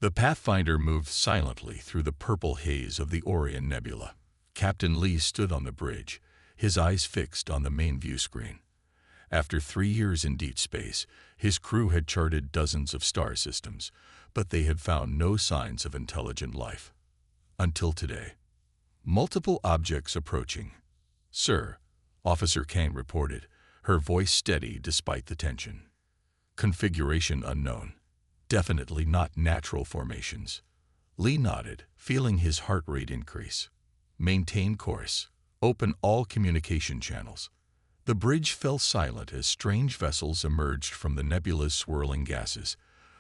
The Pathfinder moved silently through the purple haze of the Orion Nebula. Captain Lee stood on the bridge, his eyes fixed on the main view screen. After 3 years in deep space, his crew had charted dozens of star systems, but they had found no signs of intelligent life. Until today. Multiple objects approaching. "Sir," Officer Kane reported, her voice steady despite the tension. "Configuration unknown. Definitely not natural formations." Lee nodded, feeling his heart rate increase. "Maintain course. Open all communication channels." The bridge fell silent as strange vessels emerged from the nebula's swirling gases.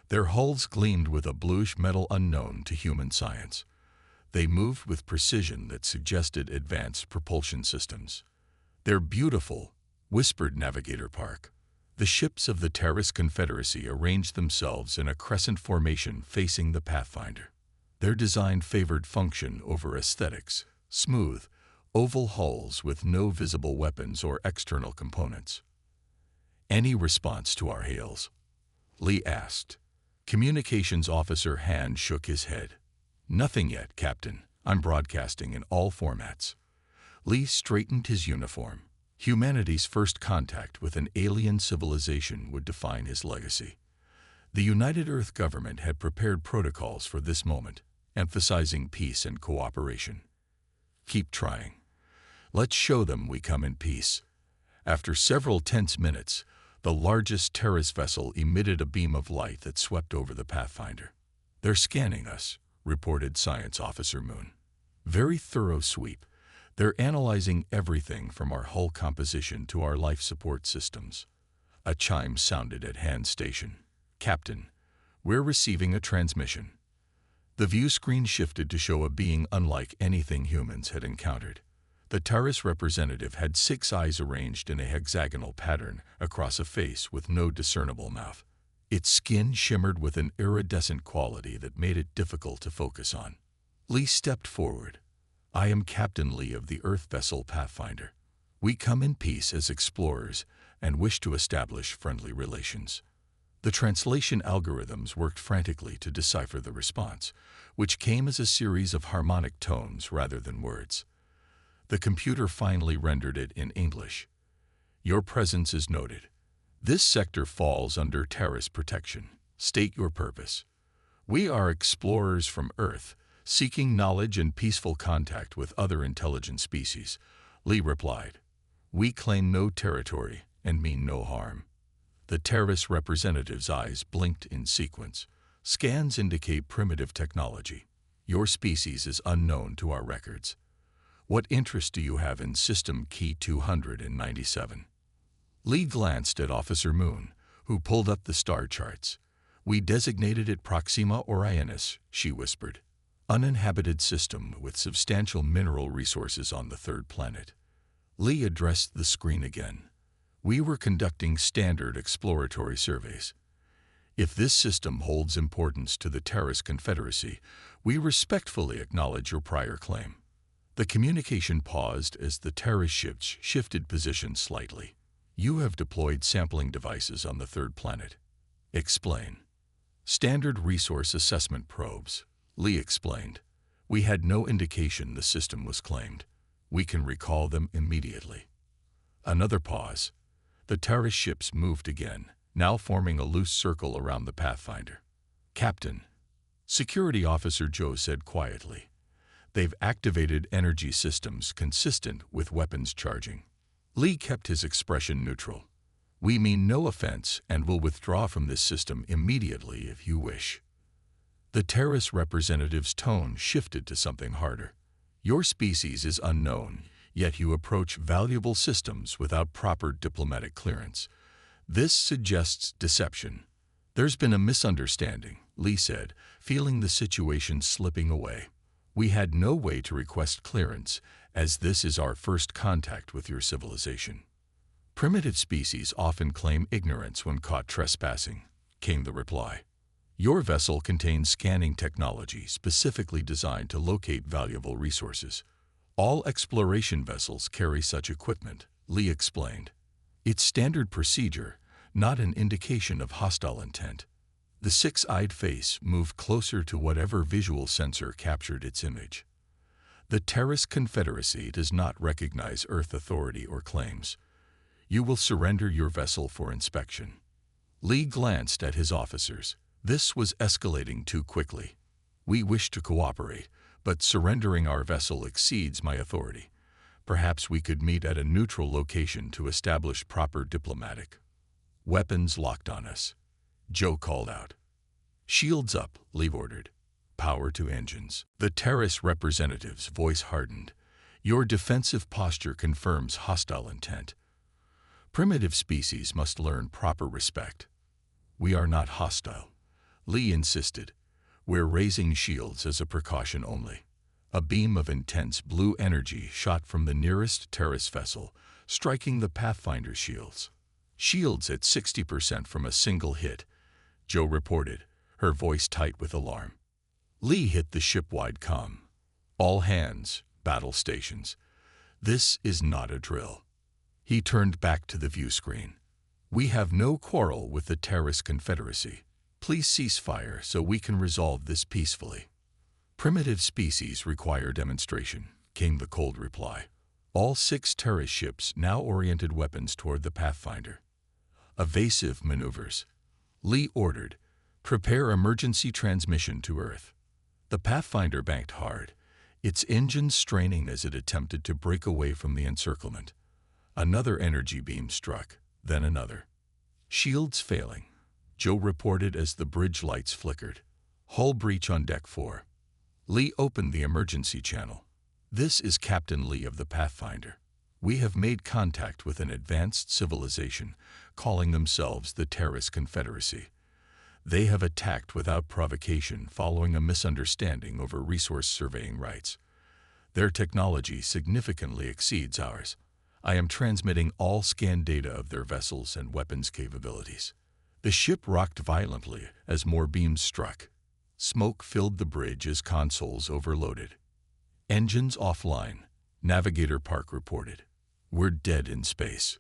Their hulls gleamed with a bluish metal unknown to human science. They moved with precision that suggested advanced propulsion systems. "They're beautiful," whispered Navigator Park. The ships of the Terrace Confederacy arranged themselves in a crescent formation facing the Pathfinder. Their design favored function over aesthetics, smooth, oval hulls with no visible weapons or external components. "Any response to our hails?" Lee asked. Communications Officer Hand shook his head. "Nothing yet, Captain. I'm broadcasting in all formats." Lee straightened his uniform. Humanity's first contact with an alien civilization would define his legacy. The United Earth government had prepared protocols for this moment, emphasizing peace and cooperation. "Keep trying. Let's show them we come in peace." After several tense minutes, the largest Terrace vessel emitted a beam of light that swept over the Pathfinder. "They're scanning us," reported Science Officer Moon. "Very thorough sweep. They're analyzing everything from our hull composition to our life support systems." A chime sounded at Hand Station. "Captain, we're receiving a transmission." The view screen shifted to show a being unlike anything humans had encountered. The Terrace representative had 6 eyes arranged in a hexagonal pattern across a face with no discernible mouth. Its skin shimmered with an iridescent quality that made it difficult to focus on. Lee stepped forward. "I am Captain Lee of the Earth vessel Pathfinder. We come in peace as explorers and wish to establish friendly relations." The translation algorithms worked frantically to decipher the response, which came as a series of harmonic tones rather than words. The computer finally rendered it in English. "Your presence is noted. This sector falls under Terrace protection. State your purpose." "We are explorers from Earth, seeking knowledge and peaceful contact with other intelligent species," Lee replied. "We claim no territory and mean no harm." The Terrace representative's eyes blinked in sequence. "Scans indicate primitive technology. Your species is unknown to our records. What interest do you have in System Key 297? Lee glanced at Officer Moon, who pulled up the star charts. "We designated it Proxima Orionis," she whispered. "Uninhabited system with substantial mineral resources on the 3rd planet." Lee addressed the screen again. "We were conducting standard exploratory surveys. If this system holds importance to the Terrace Confederacy, we respectfully acknowledge your prior claim." The communication paused as the Terrace ships shifted position slightly. "You have deployed sampling devices on the 3rd planet. Explain." "Standard resource assessment probes," Lee explained. "We had no indication the system was claimed. We can recall them immediately." Another pause. The Terrace ships moved again, now forming a loose circle around the Pathfinder. "Captain," Security Officer Joe said quietly, "they've activated energy systems consistent with weapons charging." Lee kept his expression neutral. "We mean no offense and will withdraw from this system immediately if you wish." The Terrace representative's tone shifted to something harder. "Your species is unknown, yet you approach valuable systems without proper diplomatic clearance. This suggests deception." "There's been a misunderstanding," Lee said, feeling the situation slipping away. "We had no way to request clearance, as this is our first contact with your civilization." "Primitive species often claim ignorance when caught trespassing," came the reply. "Your vessel contains scanning technology specifically designed to locate valuable resources. All exploration vessels carry such equipment," Lee explained. "It's standard procedure, not an indication of hostile intent." The six-eyed face moved closer to whatever visual sensor captured its image. The Terrace Confederacy does not recognize Earth authority or claims. You will surrender your vessel for inspection. Lee glanced at his officers. This was escalating too quickly. We wish to cooperate, but surrendering our vessel exceeds my authority. Perhaps we could meet at a neutral location to establish proper diplomatic. Weapons locked on us. Joe called out. Shields up, Lee ordered. Power to engines. The Terrace representative's voice hardened. Your defensive posture confirms hostile intent. Primitive species must learn proper respect. We are not hostile, Lee insisted. We're raising shields as a precaution only. A beam of intense blue energy shot from the nearest Terrace vessel, striking the Pathfinder's shields. Shields at 60% from a single hit, Joe reported, her voice tight with alarm. Lee hit the ship-wide comm. All hands, battle stations. This is not a drill. He turned back to the view screen. We have no quarrel with the Terrace Confederacy. Please cease fire so we can resolve this peacefully. Primitive species require demonstration, came the cold reply. All 6 Terrace ships now oriented weapons toward the Pathfinder. Evasive maneuvers. Lee ordered, prepare emergency transmission to Earth. The Pathfinder banked hard, its engines straining as it attempted to break away from the encirclement. Another energy beam struck, then another. Shields failing, Joe reported as the bridge lights flickered. Hull breach on Deck 4. Lee opened the emergency channel. This is Captain Lee of the Pathfinder. We have made contact with an advanced civilization, calling themselves the Terrace Confederacy. They have attacked without provocation following a misunderstanding over resource surveying rights. Their technology significantly exceeds ours. I am transmitting all scan data of their vessels and weapons capabilities. The ship rocked violently as more beams struck. Smoke filled the bridge as consoles overloaded. Engines offline, Navigator Park reported. We're dead in space.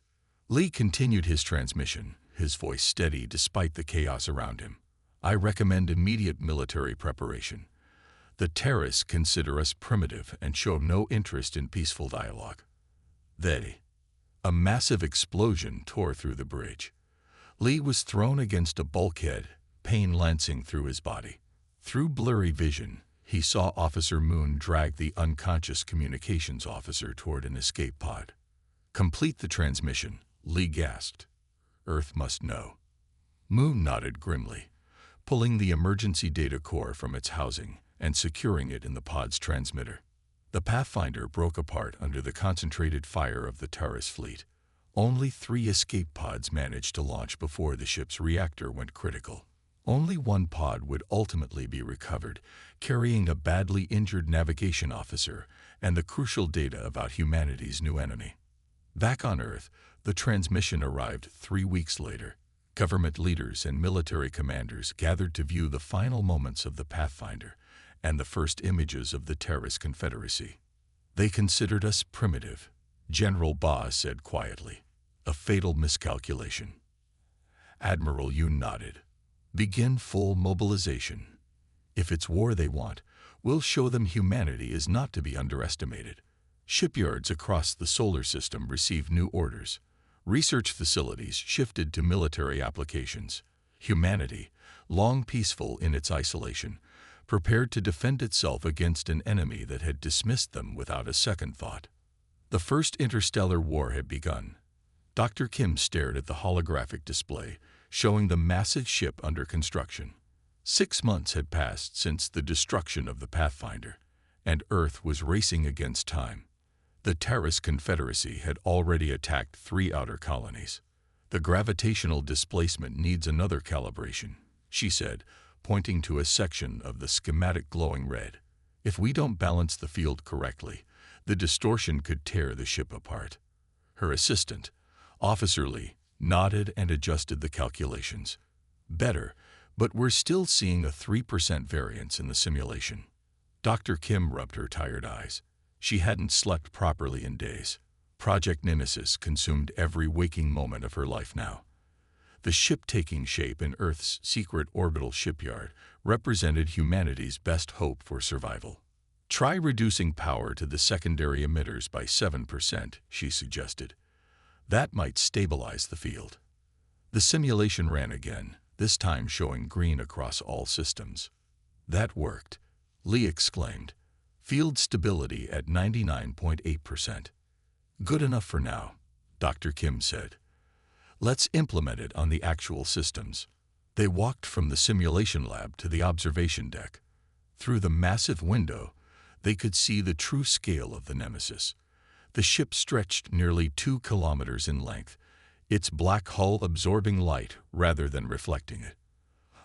Lee continued his transmission, his voice steady despite the chaos around him. I recommend immediate military preparation. The Terrace consider us primitive and show no interest in peaceful dialogue. A massive explosion tore through the bridge. Lee was thrown against a bulkhead, pain lancing through his body. Through blurry vision, he saw Officer Moon drag the unconscious communications officer toward an escape pod. Complete the transmission, Lee gasped. Earth must know. Moon nodded grimly, pulling the emergency data core from its housing and securing it in the pod's transmitter. The Pathfinder broke apart under the concentrated fire of the Terrace fleet. Only 3 escape pods managed to launch before the ship's reactor went critical. Only one pod would ultimately be recovered, carrying a badly injured navigation officer and the crucial data about humanity's new enemy. Back on Earth, the transmission arrived 3 weeks later. Government leaders and military commanders gathered to view the final moments of the Pathfinder and the first images of the Terrace Confederacy. They considered us primitive, General Ba said quietly. A fatal miscalculation. Admiral Yoon nodded. Begin full mobilization. If it's war they want, we'll show them humanity is not to be underestimated. Shipyards across the solar system received new orders. Research facilities shifted to military applications. Humanity, long peaceful in its isolation, prepared to defend itself against an enemy that had dismissed them without a second thought. The first interstellar war had begun. Dr. Kim stared at the holographic display, showing the massive ship under construction. 6 months had passed since the destruction of the Pathfinder, and Earth was racing against time. The Terrace Confederacy had already attacked 3 outer colonies. The gravitational displacement needs another calibration, she said, pointing to a section of the schematic glowing red. If we don't balance the field correctly, the distortion could tear the ship apart. Her assistant, Officer Lee, nodded and adjusted the calculations. Better, but we're still seeing a 3% variance in the simulation. Dr. Kim rubbed her tired eyes. She hadn't slept properly in days. Project Nemesis consumed every waking moment of her life now. The ship taking shape in Earth's secret orbital shipyard represented humanity's best hope for survival. Try reducing power to the secondary emitters by 7%, she suggested. That might stabilize the field. The simulation ran again, this time showing green across all systems. That worked, Lee exclaimed. Field stability at 99.8%. Good enough for now, Dr. Kim said. Let's implement it on the actual systems. They walked from the simulation lab to the observation deck. Through the massive window, they could see the true scale of the Nemesis. The ship stretched nearly 2 kilometers in length, its black hull absorbing light rather than reflecting it.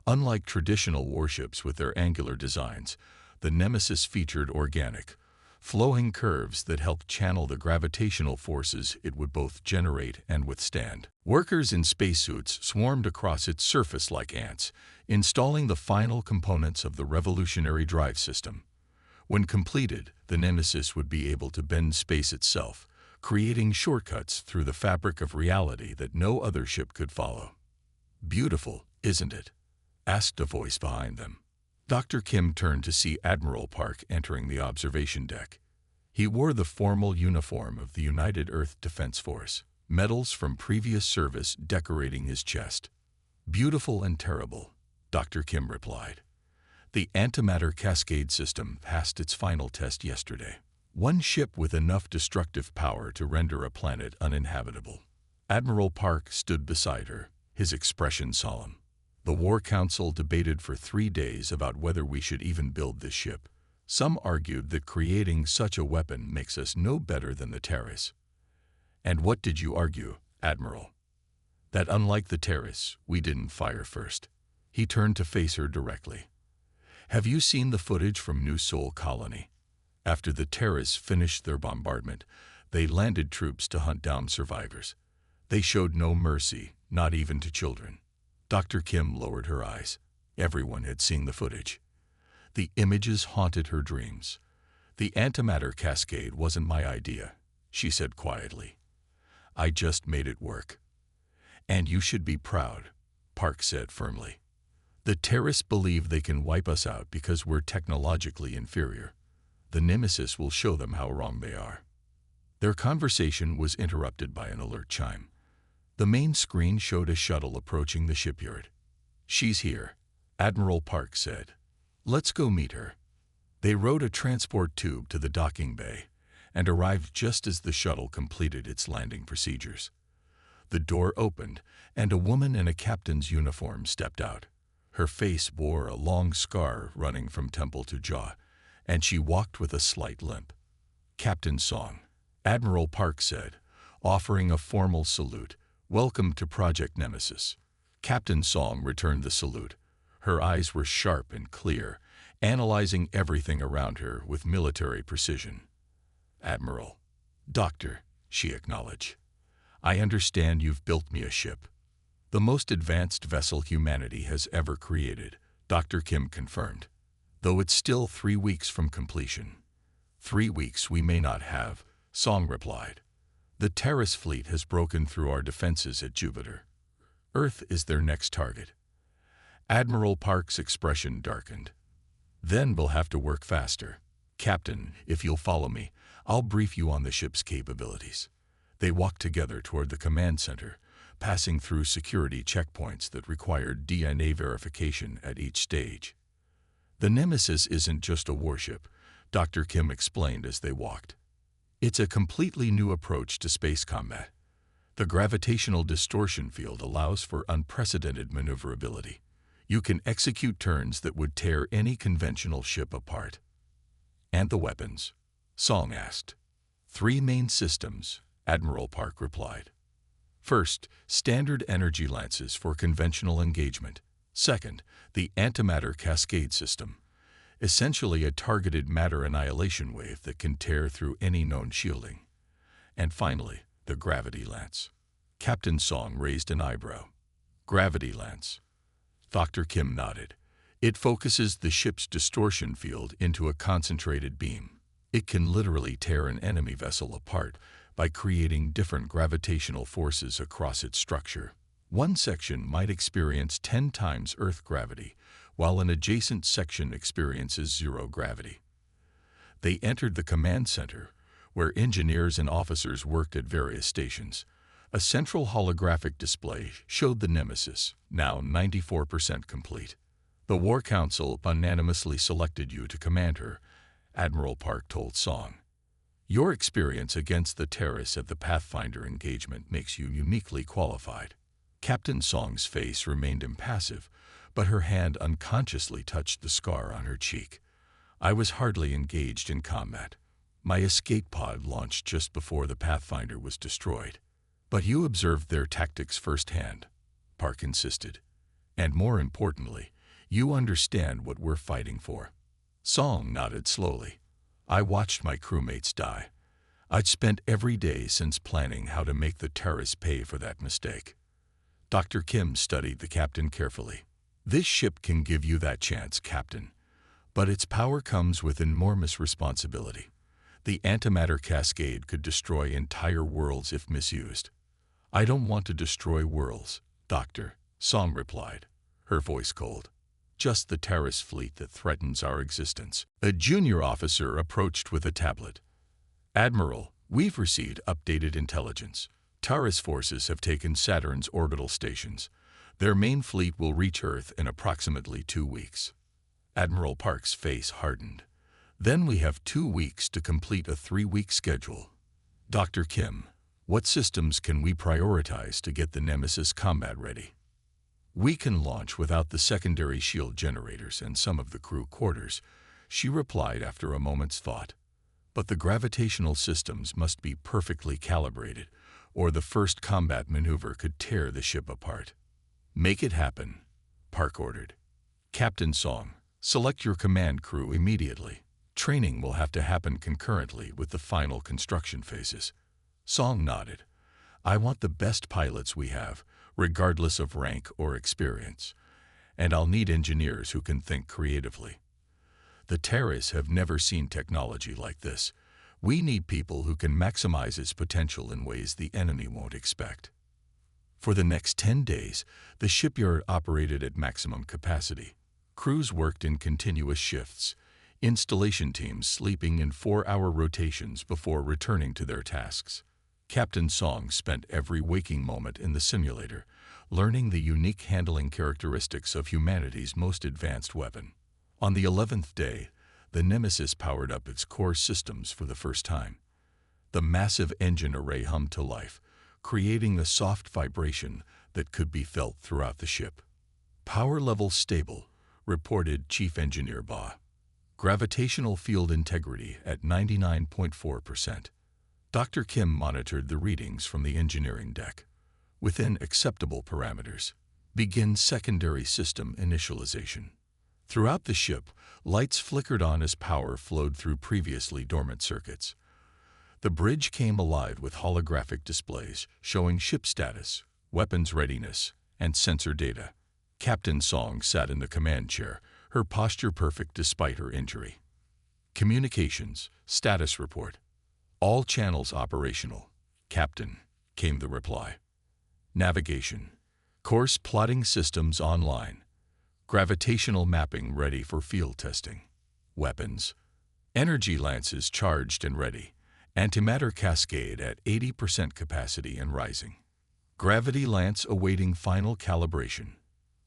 Unlike traditional warships with their angular designs, the Nemesis featured organic, flowing curves that helped channel the gravitational forces it would both generate and withstand. Workers in spacesuits swarmed across its surface like ants, installing the final components of the revolutionary drive system. When completed, the Nemesis would be able to bend space itself, creating shortcuts through the fabric of reality that no other ship could follow. Beautiful, isn't it? Asked a voice behind them. Dr. Kim turned to see Admiral Park entering the observation deck. He wore the formal uniform of the United Earth Defense Force, medals from previous service decorating his chest. Beautiful and terrible, Dr. Kim replied. The antimatter cascade system passed its final test yesterday. One ship with enough destructive power to render a planet uninhabitable. Admiral Park stood beside her, his expression solemn. The War Council debated for 3 days about whether we should even build this ship. Some argued that creating such a weapon makes us no better than the Terrace. And what did you argue, Admiral? That unlike the Terrace, we didn't fire first. He turned to face her directly. Have you seen the footage from New Sol Colony? After the Terrace finished their bombardment, they landed troops to hunt down survivors. They showed no mercy, not even to children. Dr. Kim lowered her eyes. Everyone had seen the footage. The images haunted her dreams. The antimatter cascade wasn't my idea, she said quietly. I just made it work. And you should be proud, Park said firmly. The terrorists believe they can wipe us out because we're technologically inferior. The Nemesis will show them how wrong they are. Their conversation was interrupted by an alert chime. The main screen showed a shuttle approaching the shipyard. She's here, Admiral Park said. Let's go meet her. They rode a transport tube to the docking bay and arrived just as the shuttle completed its landing procedures. The door opened, and a woman in a captain's uniform stepped out. Her face bore a long scar running from temple to jaw, and she walked with a slight limp. Captain Song, Admiral Park said, offering a formal salute. Welcome to Project Nemesis. Captain Song returned the salute. Her eyes were sharp and clear, analyzing everything around her with military precision. Admiral. Doctor, she acknowledged. I understand you've built me a ship. The most advanced vessel humanity has ever created, Dr. Kim confirmed. Though it's still 3 weeks from completion. 3 weeks we may not have, Song replied. The Terrace fleet has broken through our defenses at Jupiter. Earth is their next target. Admiral Park's expression darkened. Then we'll have to work faster. Captain, if you'll follow me, I'll brief you on the ship's capabilities. They walked together toward the command center, passing through security checkpoints that required DNA verification at each stage. The Nemesis isn't just a warship, Dr. Kim explained as they walked. It's a completely new approach to space combat. The gravitational distortion field allows for unprecedented maneuverability. You can execute turns that would tear any conventional ship apart. And the weapons? Song asked. 3 main systems, Admiral Park replied. First, standard energy lances for conventional engagement. Second, the antimatter cascade system, essentially a targeted matter annihilation wave that can tear through any known shielding. And finally, the gravity lance. Captain Song raised an eyebrow. Gravity lance. Dr. Kim nodded. It focuses the ship's distortion field into a concentrated beam. It can literally tear an enemy vessel apart by creating different gravitational forces across its structure. One section might experience 10 times Earth gravity, while an adjacent section experiences zero gravity. They entered the command center, where engineers and officers worked at various stations. A central holographic display showed the Nemesis, now 94% complete. The War Council unanimously selected you to command her, Admiral Park told Song. Your experience against the terrorists at the Pathfinder engagement makes you uniquely qualified. Captain Song's face remained impassive, but her hand unconsciously touched the scar on her cheek. I was hardly engaged in combat. My escape pod launched just before the Pathfinder was destroyed. But you observed their tactics firsthand, Park insisted. And more importantly, you understand what we're fighting for. Song nodded slowly. I watched my crewmates die. I'd spent every day since planning how to make the terrorists pay for that mistake. Dr. Kim studied the captain carefully. This ship can give you that chance, Captain. But its power comes with enormous responsibility. The antimatter cascade could destroy entire worlds if misused. I don't want to destroy worlds, Doctor, Song replied, her voice cold. Just the terrorist fleet that threatens our existence. A junior officer approached with a tablet. Admiral, we've received updated intelligence. Terrorist forces have taken Saturn's orbital stations. Their main fleet will reach Earth in approximately 2 weeks. Admiral Park's face hardened. Then we have 2 weeks to complete a 3-week schedule. Dr. Kim, what systems can we prioritize to get the Nemesis combat ready? We can launch without the secondary shield generators and some of the crew quarters, she replied after a moment's thought. But the gravitational systems must be perfectly calibrated, or the first combat maneuver could tear the ship apart. Make it happen, Park ordered. Captain Song, select your command crew immediately. Training will have to happen concurrently with the final construction phases. Song nodded. I want the best pilots we have, regardless of rank or experience. And I'll need engineers who can think creatively. The terrorists have never seen technology like this. We need people who can maximize its potential in ways the enemy won't expect. For the next 10 days, the shipyard operated at maximum capacity. Crews worked in continuous shifts, installation teams sleeping in 4-hour rotations before returning to their tasks. Captain Song spent every waking moment in the simulator, learning the unique handling characteristics of humanity's most advanced weapon. On the 11th day, the Nemesis powered up its core systems for the first time. The massive engine array hummed to life, creating a soft vibration that could be felt throughout the ship. Power level stable, reported Chief Engineer Ba. Gravitational field integrity at 99.4%. Dr. Kim monitored the readings from the engineering deck. Within acceptable parameters, begin secondary system initialization. Throughout the ship, lights flickered on as power flowed through previously dormant circuits. The bridge came alive with holographic displays showing ship status, weapons readiness, and sensor data. Captain Song sat in the command chair, her posture perfect despite her injury. Communications, status report. All channels operational, Captain, came the reply. Navigation. Course plotting systems online. Gravitational mapping ready for field testing. Weapons. Energy lances charged and ready. Antimatter cascade at 80% capacity and rising. Gravity lance awaiting final calibration.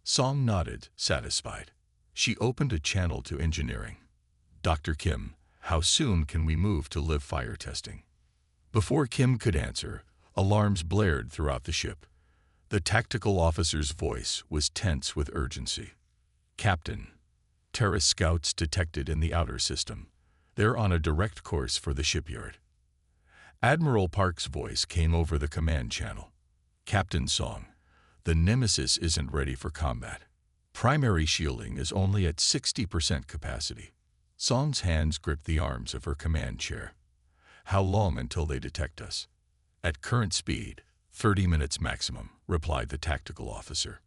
Song nodded, satisfied. She opened a channel to engineering. Dr. Kim, how soon can we move to live fire testing? Before Kim could answer, alarms blared throughout the ship. The tactical officer's voice was tense with urgency. Captain, terrorist scouts detected in the outer system. They're on a direct course for the shipyard. Admiral Park's voice came over the command channel. Captain Song, the Nemesis isn't ready for combat. Primary shielding is only at 60% capacity. Song's hands gripped the arms of her command chair. How long until they detect us? At current speed, 30 minutes maximum, replied the tactical officer.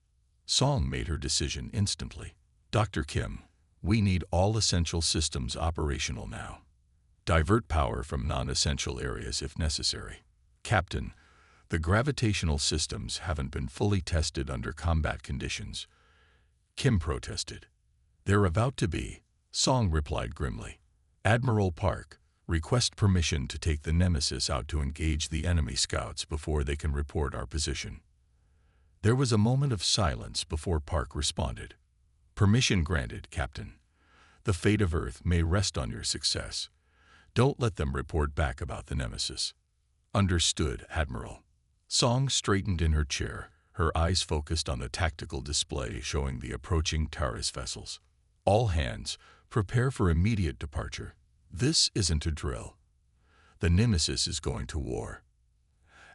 Song made her decision instantly. Dr. Kim, we need all essential systems operational now. Divert power from non-essential areas if necessary. Captain, The gravitational systems haven't been fully tested under combat conditions. Kim protested. They're about to be, Song replied grimly. Admiral Park, request permission to take the Nemesis out to engage the enemy scouts before they can report our position. There was a moment of silence before Park responded. Permission granted, Captain. The fate of Earth may rest on your success. Don't let them report back about the Nemesis. Understood, Admiral. Song straightened in her chair, her eyes focused on the tactical display showing the approaching Taurus vessels. All hands, prepare for immediate departure. This isn't a drill. The Nemesis is going to war.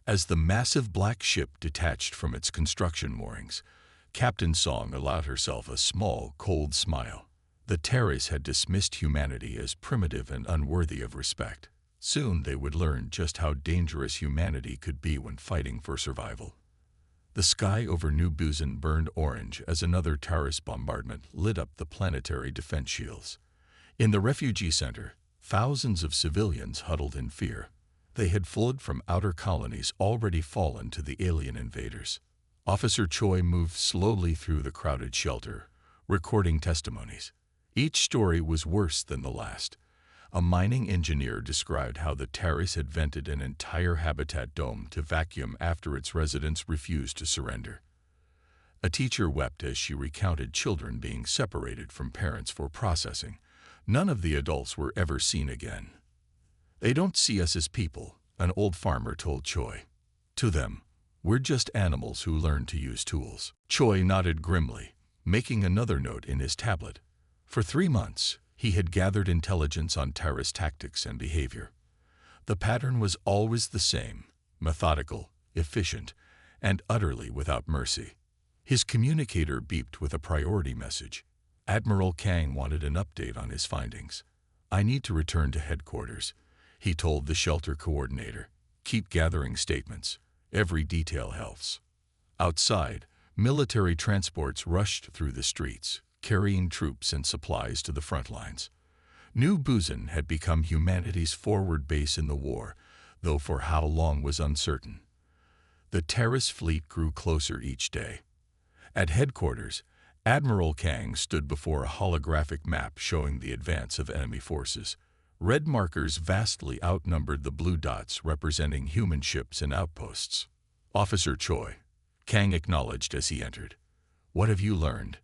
As the massive black ship detached from its construction moorings, Captain Song allowed herself a small, cold smile. The Terrace had dismissed humanity as primitive and unworthy of respect. Soon they would learn just how dangerous humanity could be when fighting for survival. The sky over New Busan burned orange as another Taurus bombardment lit up the planetary defense shields. In the refugee center, thousands of civilians huddled in fear. They had fled from outer colonies already fallen to the alien invaders. Officer Choi moved slowly through the crowded shelter, recording testimonies. Each story was worse than the last. A mining engineer described how the Terrace had vented an entire habitat dome to vacuum after its residents refused to surrender. A teacher wept as she recounted children being separated from parents for processing. None of the adults were ever seen again. They don't see us as people, an old farmer told Choi. To them, we're just animals who learn to use tools. Choi nodded grimly, making another note in his tablet. For 3 months, he had gathered intelligence on Terrace tactics and behavior. The pattern was always the same, methodical, efficient, and utterly without mercy. His communicator beeped with a priority message. Admiral Kang wanted an update on his findings. I need to return to headquarters, he told the shelter coordinator. Keep gathering statements. Every detail helps. Outside, military transports rushed through the streets, carrying troops and supplies to the front lines. New Busan had become humanity's forward base in the war, though for how long was uncertain. The Terrace fleet grew closer each day. At headquarters, Admiral Kang stood before a holographic map showing the advance of enemy forces. Red markers vastly outnumbered the blue dots representing human ships and outposts. Officer Choi, Kang acknowledged as he entered. What have you learned?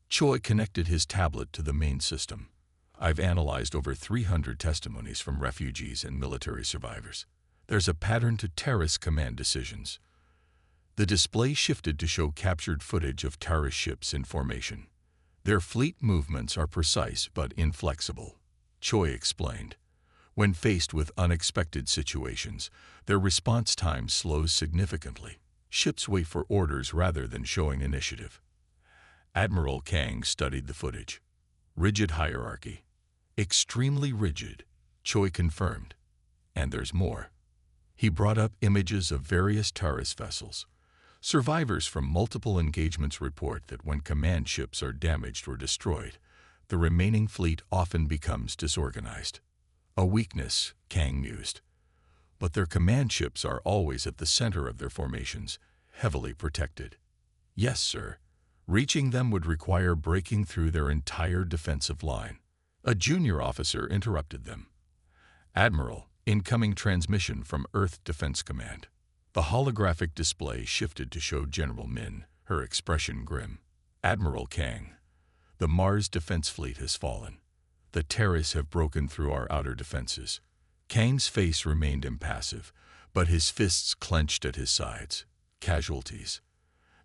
Choi connected his tablet to the main system. I've analyzed over 300 testimonies from refugees and military survivors. There's a pattern to Terrace command decisions. The display shifted to show captured footage of Terrace ships in formation. Their fleet movements are precise but inflexible, Choi explained. When faced with unexpected situations, their response time slows significantly. Ships wait for orders rather than showing initiative. Admiral Kang studied the footage. Rigid hierarchy. Extremely rigid, Choi confirmed. And there's more. He brought up images of various Taurus vessels. Survivors from multiple engagements report that when command ships are damaged or destroyed, the remaining fleet often becomes disorganized. A weakness, Kang mused. But their command ships are always at the center of their formations, heavily protected. Yes, sir. Reaching them would require breaking through their entire defensive line. A junior officer interrupted them. Admiral, incoming transmission from Earth Defense Command. The holographic display shifted to show General Min, her expression grim. Admiral Kang, the Mars Defense Fleet has fallen. The Terrace have broken through our outer defenses. Kang's face remained impassive, but his fists clenched at his sides. Casualties.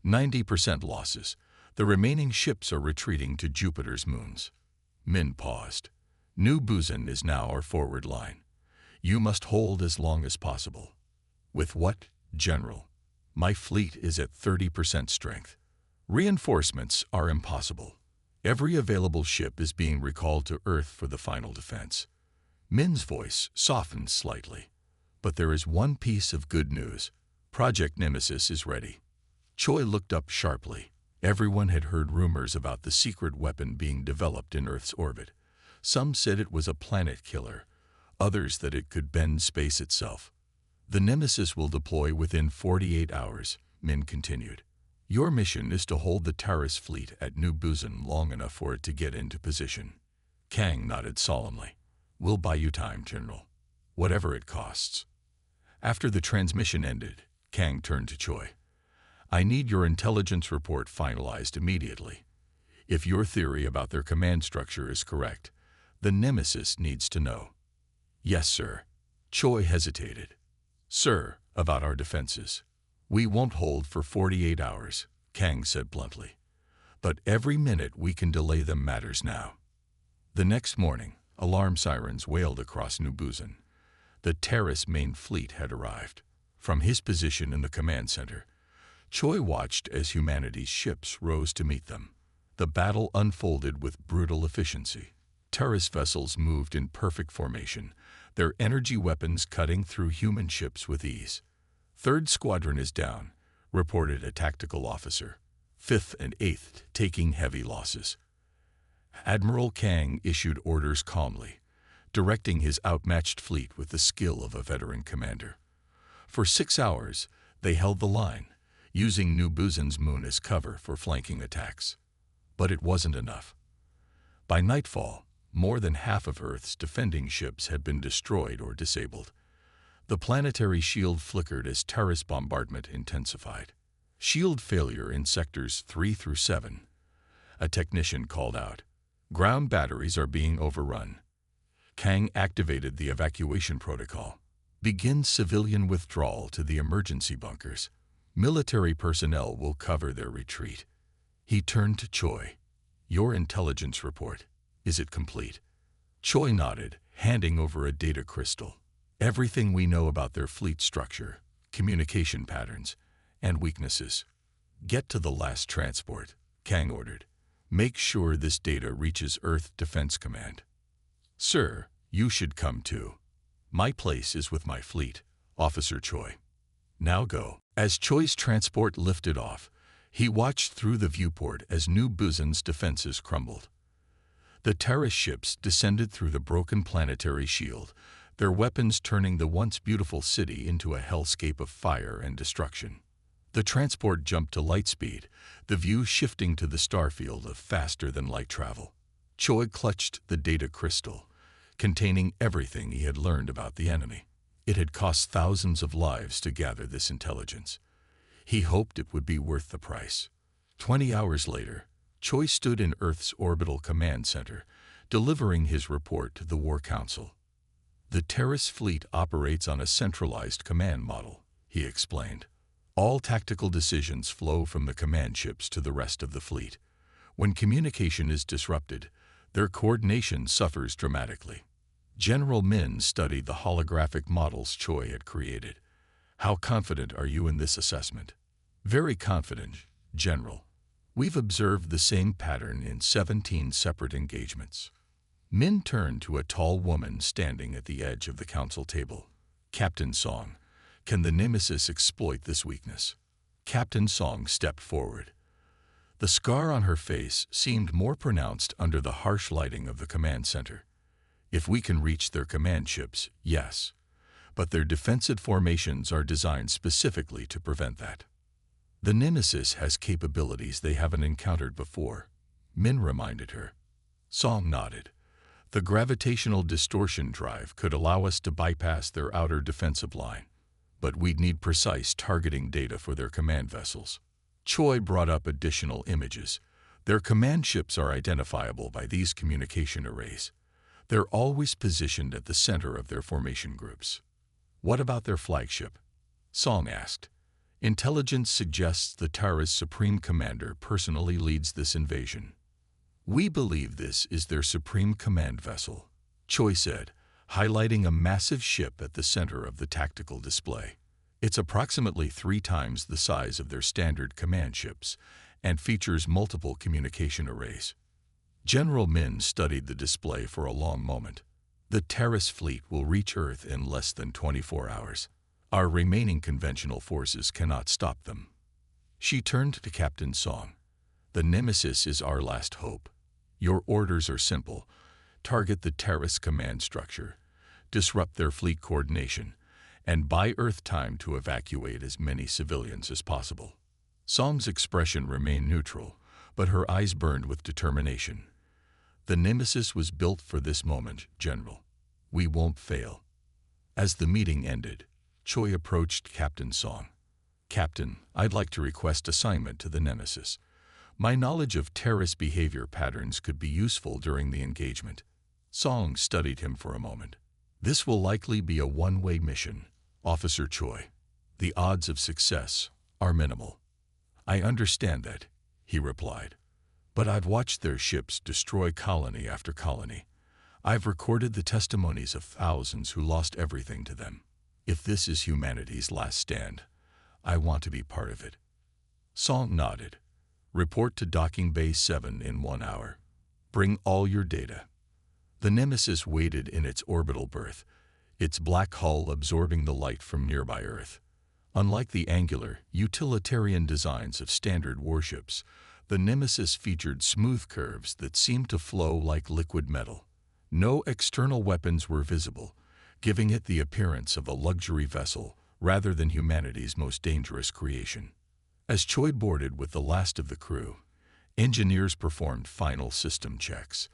90% losses. The remaining ships are retreating to Jupiter's moons. Min paused. New Busan is now our forward line. You must hold as long as possible. With what, General? My fleet is at 30% strength. Reinforcements are impossible. Every available ship is being recalled to Earth for the final defense. Min's voice softened slightly. But there is one piece of good news. Project Nemesis is ready. Choi looked up sharply. Everyone had heard rumors about the secret weapon being developed in Earth's orbit. Some said it was a planet killer, others that it could bend space itself. The Nemesis will deploy within 48 hours, Min continued. Your mission is to hold the Terrace fleet at New Busan long enough for it to get into position. Kang nodded solemnly. We'll buy you time, General. Whatever it costs. After the transmission ended, Kang turned to Choi. I need your intelligence report finalized immediately. If your theory about their command structure is correct, the Nemesis needs to know. Yes, sir. Choi hesitated. Sir, about our defenses. We won't hold for 48 hours, Kang said bluntly. But every minute we can delay them matters now. The next morning, alarm sirens wailed across New Busan. The Terrace main fleet had arrived. From his position in the command center, Choi watched as humanity's ships rose to meet them. The battle unfolded with brutal efficiency. Terrace vessels moved in perfect formation, their energy weapons cutting through human ships with ease. 3rd Squadron is down, reported a tactical officer. 5th and 8th taking heavy losses. Admiral Kang issued orders calmly, directing his outmatched fleet with the skill of a veteran commander. For 6 hours, they held the line, using New Busan's moon as cover for flanking attacks. But it wasn't enough. By nightfall, more than half of Earth's defending ships had been destroyed or disabled. The planetary shield flickered as Terrace bombardment intensified. Shield failure in sectors 3 through 7. A technician called out. Ground batteries are being overrun. Kang activated the evacuation protocol. Begin civilian withdrawal to the emergency bunkers. Military personnel will cover their retreat. He turned to Choi. Your intelligence report. Is it complete? Choi nodded, handing over a data crystal. Everything we know about their fleet structure, communication patterns, and weaknesses. Get to the last transport, Kang ordered. Make sure this data reaches Earth Defense Command. Sir, you should come too. My place is with my fleet, Officer Choi. Now go. As Choi's transport lifted off, he watched through the viewport as New Busan's defenses crumbled. The Terrace ships descended through the broken planetary shield, their weapons turning the once beautiful city into a hellscape of fire and destruction. The transport jumped to light speed, the view shifting to the starfield of faster-than-light travel. Choi clutched the data crystal, containing everything he had learned about the enemy. It had cost thousands of lives to gather this intelligence. He hoped it would be worth the price. 20 hours later, Choi stood in Earth's orbital command center, delivering his report to the War Council. The Terrace fleet operates on a centralized command model, he explained. All tactical decisions flow from the command ships to the rest of the fleet. When communication is disrupted, their coordination suffers dramatically. General Min studied the holographic models Choi had created. How confident are you in this assessment? Very confident, General. We've observed the same pattern in 17 separate engagements. Min turned to a tall woman standing at the edge of the council table. Captain Song, can the Nemesis exploit this weakness? Captain Song stepped forward. The scar on her face seemed more pronounced under the harsh lighting of the command center. If we can reach their command ships, yes. But their defensive formations are designed specifically to prevent that. The Nemesis has capabilities they haven't encountered before, Min reminded her. Song nodded. The gravitational distortion drive could allow us to bypass their outer defensive line, but we'd need precise targeting data for their command vessels. Choi brought up additional images. Their command ships are identifiable by these communication arrays. They're always positioned at the center of their formation groups. What about their flagship? Song asked. Intelligence suggests the Terra's supreme commander personally leads this invasion. We believe this is their supreme command vessel, Choi said, highlighting a massive ship at the center of the tactical display. It's approximately 3 times the size of their standard command ships and features multiple communication arrays. General Min studied the display for a long moment. The Terrace fleet will reach Earth in less than 24 hours. Our remaining conventional forces cannot stop them. She turned to Captain Song. The Nemesis is our last hope. Your orders are simple. Target the Terrace command structure, disrupt their fleet coordination, and buy Earth time to evacuate as many civilians as possible. Song's expression remained neutral, but her eyes burned with determination. The Nemesis was built for this moment, General. We won't fail. As the meeting ended, Choi approached Captain Song. Captain, I'd like to request assignment to the Nemesis. My knowledge of terrorist behavior patterns could be useful during the engagement. Song studied him for a moment. This will likely be a one-way mission, Officer Choi. The odds of success are minimal. I understand that, he replied. But I've watched their ships destroy colony after colony. I've recorded the testimonies of thousands who lost everything to them. If this is humanity's last stand, I want to be part of it. Song nodded. Report to Docking Bay 7 in 1 hour. Bring all your data. The Nemesis waited in its orbital berth, its black hull absorbing the light from nearby Earth. Unlike the angular, utilitarian designs of standard warships, the Nemesis featured smooth curves that seemed to flow like liquid metal. No external weapons were visible, giving it the appearance of a luxury vessel rather than humanity's most dangerous creation. As Choi boarded with the last of the crew, engineers performed final system checks.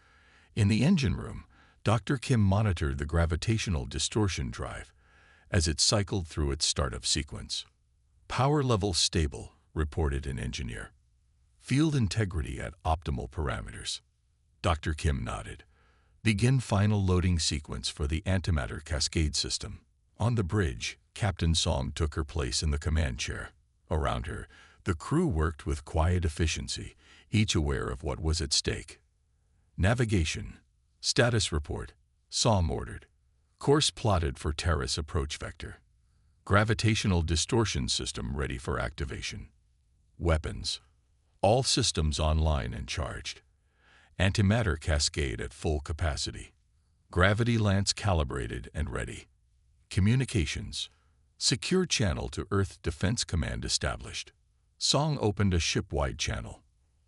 In the engine room, Dr. Kim monitored the gravitational distortion drive as it cycled through its startup sequence. Power level stable, reported an engineer. Field integrity at optimal parameters. Dr. Kim nodded. Begin final loading sequence for the antimatter cascade system. On the bridge, Captain Song took her place in the command chair. Around her, the crew worked with quiet efficiency, each aware of what was at stake. Navigation. Status report. Song ordered. Course plotted for Terrace approach vector. Gravitational distortion system ready for activation. Weapons. All systems online and charged. Antimatter cascade at full capacity. Gravity lance calibrated and ready. Communications. Secure channel to Earth Defense Command established. Song opened a ship-wide channel.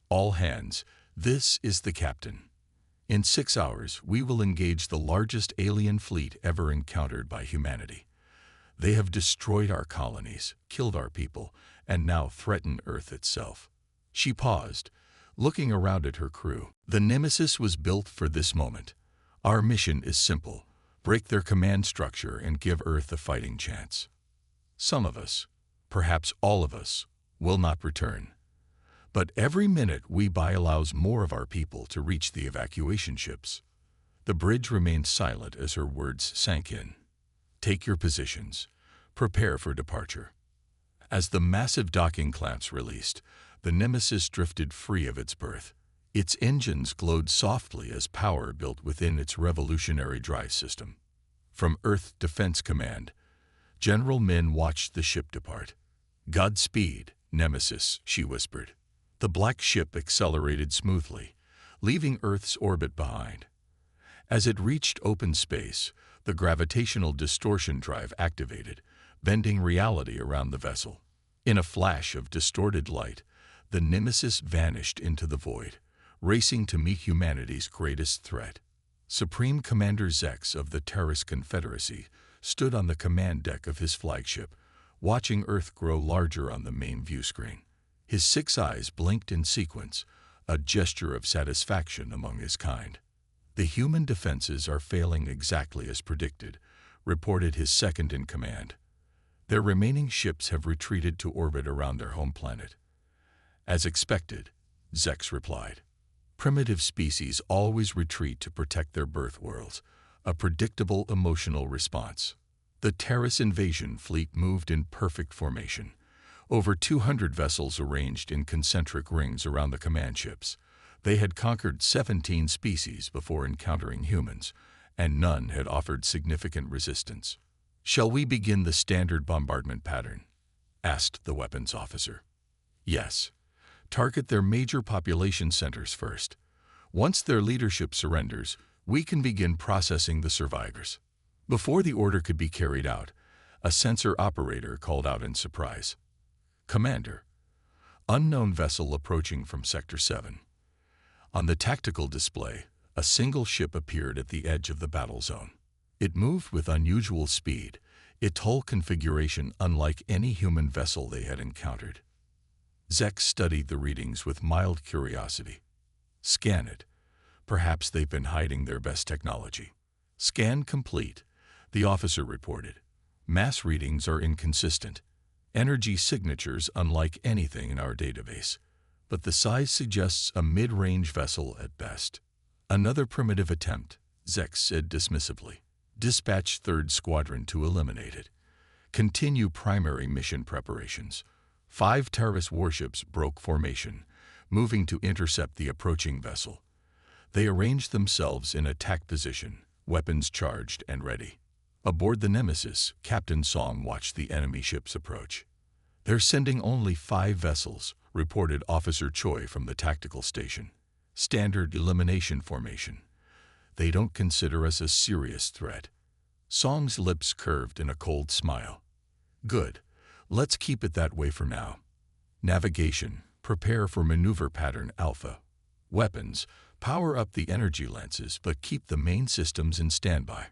All hands, this is the captain. In 6 hours, we will engage the largest alien fleet ever encountered by humanity. They have destroyed our colonies, killed our people, and now threaten Earth itself. She paused, looking around at her crew. The Nemesis was built for this moment. Our mission is simple: break their command structure and give Earth a fighting chance. Some of us, perhaps all of us, will not return. But every minute we buy allows more of our people to reach the evacuation ships. The bridge remained silent as her words sank in. Take your positions. Prepare for departure. As the massive docking clamps released, the Nemesis drifted free of its berth. Its engines glowed softly as power built within its revolutionary drive system. From Earth Defense Command, General Min watched the ship depart. Godspeed, Nemesis, she whispered. The black ship accelerated smoothly, leaving Earth's orbit behind. As it reached open space, the gravitational distortion drive activated, bending reality around the vessel. In a flash of distorted light, the Nemesis vanished into the void, racing to meet humanity's greatest threat. Supreme Commander Zex of the Terrorist Confederacy stood on the command deck of his flagship, watching Earth grow larger on the main view screen. His 6 eyes blinked in sequence, a gesture of satisfaction among his kind. The human defenses are failing exactly as predicted, reported his second-in-command. Their remaining ships have retreated to orbit around their home planet. As expected, Zex replied. Primitive species always retreat to protect their birth worlds, a predictable emotional response. The Terrace invasion fleet moved in perfect formation. Over 200 vessels arranged in concentric rings around the command ships. They had conquered 17 species before encountering humans, and none had offered significant resistance. Shall we begin the standard bombardment pattern? Asked the weapons officer. Yes. Target their major population centers first. Once their leadership surrenders, we can begin processing the survivors. Before the order could be carried out, a sensor operator called out in surprise. Commander, unknown vessel approaching from Sector 7. On the tactical display, a single ship appeared at the edge of the battle zone. It moved with unusual speed, its hull configuration unlike any human vessel they had encountered. Zex studied the readings with mild curiosity. Scan it. Perhaps they've been hiding their best technology. Scan complete, the officer reported. Mass readings are inconsistent. Energy signatures unlike anything in our database. But the size suggests a mid-range vessel at best. Another primitive attempt, Zex said dismissively. Dispatch 3rd Squadron to eliminate it. Continue primary mission preparations. 5 terrorist warships broke formation, moving to intercept the approaching vessel. They arranged themselves in attack position, weapons charged and ready. Aboard the Nemesis, Captain Song watched the enemy ships approach. They're sending only 5 vessels, reported Officer Choi from the tactical station. Standard elimination formation. They don't consider us a serious threat. Song's lips curved in a cold smile. Good. Let's keep it that way for now. Navigation. Prepare for maneuver pattern Alpha. Weapons. Power up the energy lenses but keep the main systems in standby.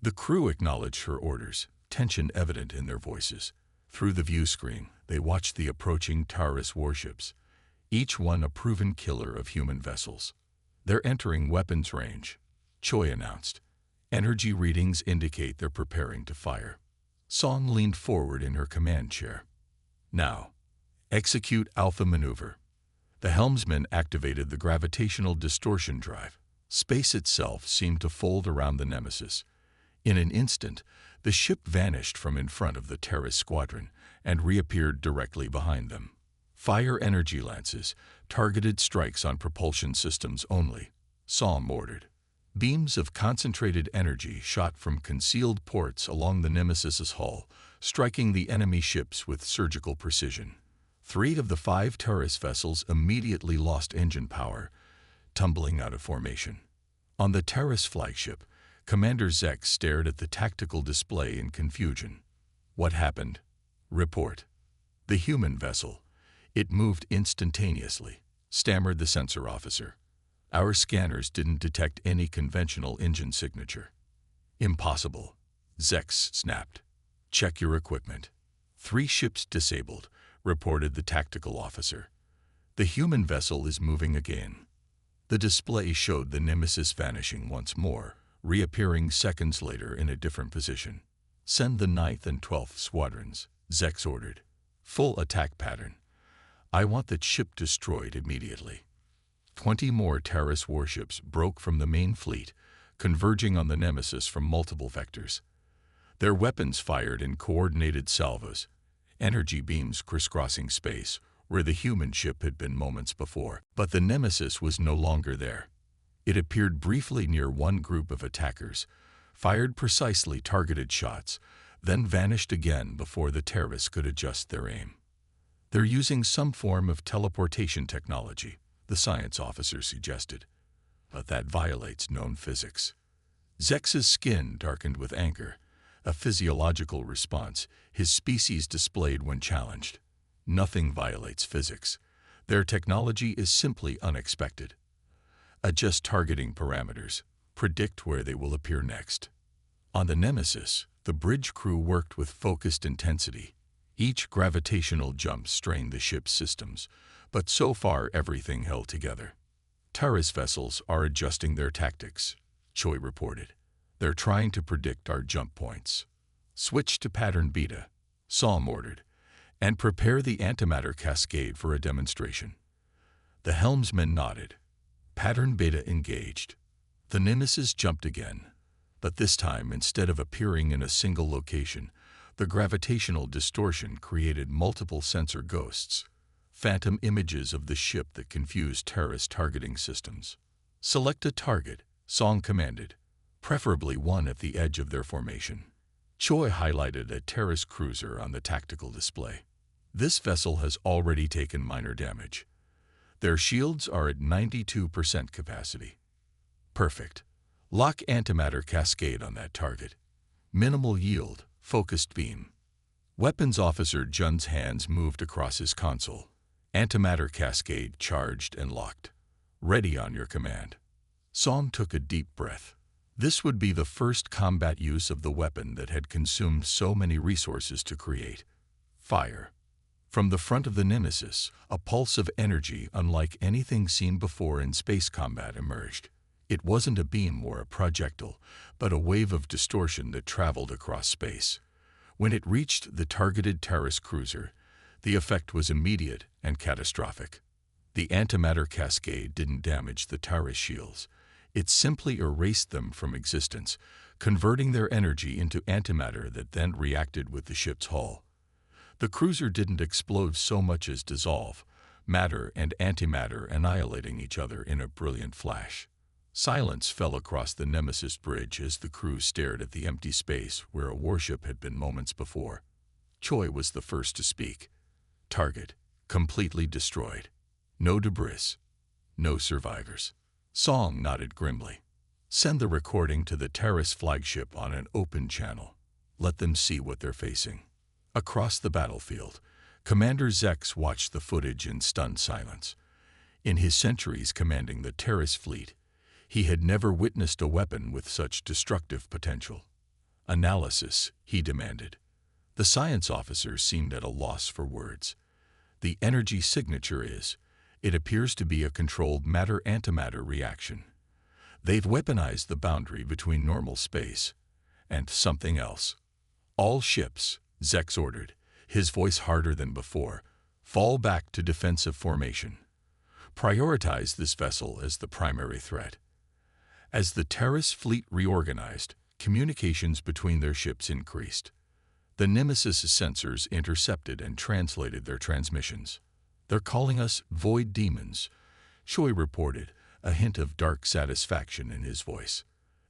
The crew acknowledged her orders, tension evident in their voices. Through the view screen, they watched the approaching terrorist warships, each one a proven killer of human vessels. They're entering weapons range, Choi announced. Energy readings indicate they're preparing to fire. Song leaned forward in her command chair. Now, execute Alpha maneuver. The helmsman activated the gravitational distortion drive. Space itself seemed to fold around the Nemesis. In an instant, the ship vanished from in front of the terrorist squadron and reappeared directly behind them. Fire energy lances, targeted strikes on propulsion systems only, Song ordered. Beams of concentrated energy shot from concealed ports along the Nemesis's hull, striking the enemy ships with surgical precision. 3 of the 5 terrorist vessels immediately lost engine power, tumbling out of formation. On the terrorist flagship, Commander Zex stared at the tactical display in confusion. What happened? Report. The human vessel. It moved instantaneously, stammered the sensor officer. Our scanners didn't detect any conventional engine signature. Impossible, Zex snapped. Check your equipment. 3 ships disabled, reported the tactical officer. The human vessel is moving again. The display showed the Nemesis vanishing once more, reappearing seconds later in a different position. Send the 9th and 12th squadrons, Zex ordered. Full attack pattern. I want that ship destroyed immediately. 20 more terrorist warships broke from the main fleet, converging on the Nemesis from multiple vectors. Their weapons fired in coordinated salvos, energy beams crisscrossing space, where the human ship had been moments before. But the Nemesis was no longer there. It appeared briefly near one group of attackers, fired precisely targeted shots, then vanished again before the terrorists could adjust their aim. They're using some form of teleportation technology, the science officer suggested. But that violates known physics. Zex's skin darkened with anger, a physiological response his species displayed when challenged. Nothing violates physics. Their technology is simply unexpected. Adjust targeting parameters. Predict where they will appear next. On the Nemesis, the bridge crew worked with focused intensity. Each gravitational jump strained the ship's systems, but so far everything held together. Terrorist vessels are adjusting their tactics, Choi reported. They're trying to predict our jump points. Switch to pattern beta, Song ordered, and prepare the antimatter cascade for a demonstration. The helmsman nodded. Pattern beta engaged. The Nemesis jumped again, but this time, instead of appearing in a single location, the gravitational distortion created multiple sensor ghosts, phantom images of the ship that confused terrorist targeting systems. Select a target, Song commanded, preferably one at the edge of their formation. Choi highlighted a terrorist cruiser on the tactical display. This vessel has already taken minor damage. Their shields are at 92% capacity. Perfect. Lock antimatter cascade on that target. Minimal yield, focused beam. Weapons Officer Jun's hands moved across his console. Antimatter cascade charged and locked. Ready on your command. Song took a deep breath. This would be the first combat use of the weapon that had consumed so many resources to create. Fire. From the front of the Nemesis, a pulse of energy unlike anything seen before in space combat emerged. It wasn't a beam or a projectile, but a wave of distortion that traveled across space. When it reached the targeted Terrace cruiser, the effect was immediate and catastrophic. The antimatter cascade didn't damage the Terrace shields. It simply erased them from existence, converting their energy into antimatter that then reacted with the ship's hull. The cruiser didn't explode so much as dissolve, matter and antimatter annihilating each other in a brilliant flash. Silence fell across the Nemesis bridge as the crew stared at the empty space where a warship had been moments before. Choi was the first to speak. Target, completely destroyed. No debris. No survivors. Song nodded grimly. Send the recording to the Terrace flagship on an open channel. Let them see what they're facing. Across the battlefield, Commander Zex watched the footage in stunned silence. In his centuries commanding the Terrace fleet, he had never witnessed a weapon with such destructive potential. Analysis, he demanded. The science officers seemed at a loss for words. The energy signature is, it appears to be a controlled matter-antimatter reaction. They've weaponized the boundary between normal space and something else. All ships, Zex ordered, his voice harder than before, fall back to defensive formation. Prioritize this vessel as the primary threat. As the Terrace fleet reorganized, communications between their ships increased. The Nemesis sensors intercepted and translated their transmissions. They're calling us void demons, Choi reported, a hint of dark satisfaction in his voice.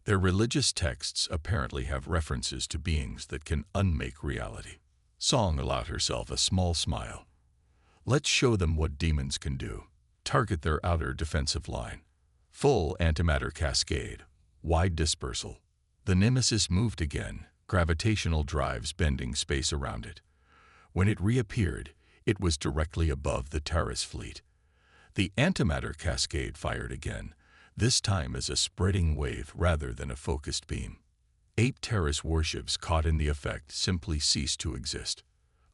Their religious texts apparently have references to beings that can unmake reality. Song allowed herself a small smile. Let's show them what demons can do. Target their outer defensive line. Full antimatter cascade. Wide dispersal. The Nemesis moved again, gravitational drives bending space around it. When it reappeared, it was directly above the Terrace fleet. The antimatter cascade fired again, this time as a spreading wave rather than a focused beam. 8 Terrace warships caught in the effect simply ceased to exist.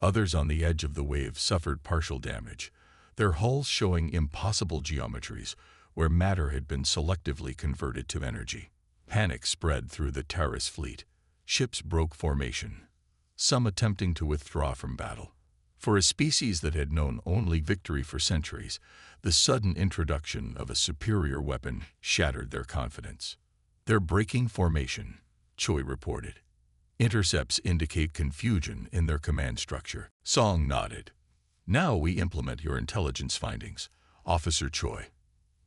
Others on the edge of the wave suffered partial damage, their hulls showing impossible geometries where matter had been selectively converted to energy. Panic spread through the Terrace fleet. Ships broke formation, some attempting to withdraw from battle. For a species that had known only victory for centuries, the sudden introduction of a superior weapon shattered their confidence. They're breaking formation, Choi reported. Intercepts indicate confusion in their command structure. Song nodded. Now we implement your intelligence findings, Officer Choi.